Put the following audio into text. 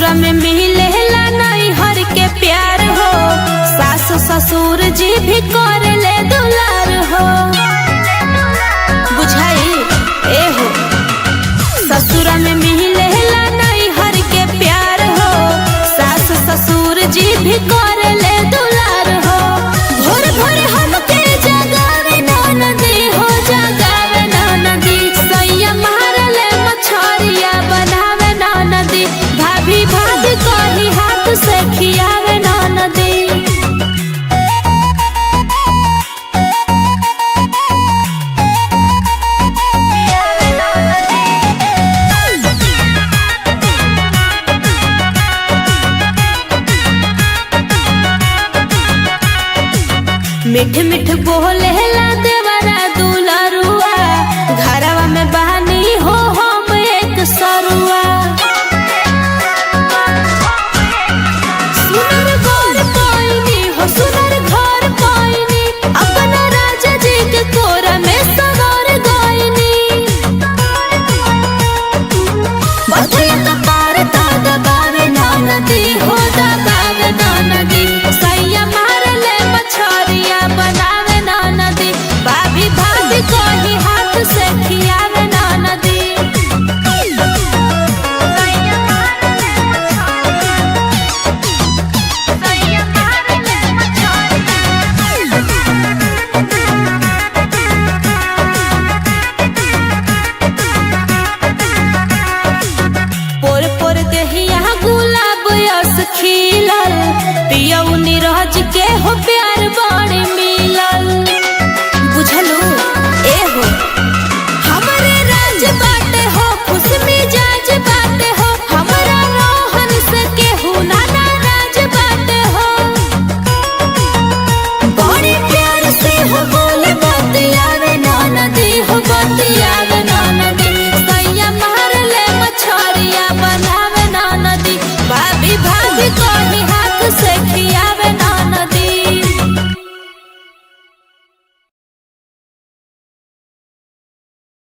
ससुरा में मिलेला नैहर के प्यार हो, सास ससुर जी भी कर ले दुलार हो। बुझाई ए हो, ससुरा में मिलेला नैहर के प्यार हो, सास ससुर जी भी कर ले दुलार हो। भोर भोर हमके जगावे ननदी हो, जगावे ननदी, सैया मारले मछरिया बनावे ननदी, भाभी भाभी कही हाथ से खियावे ननदी। मीठ मीठ बोले ला दे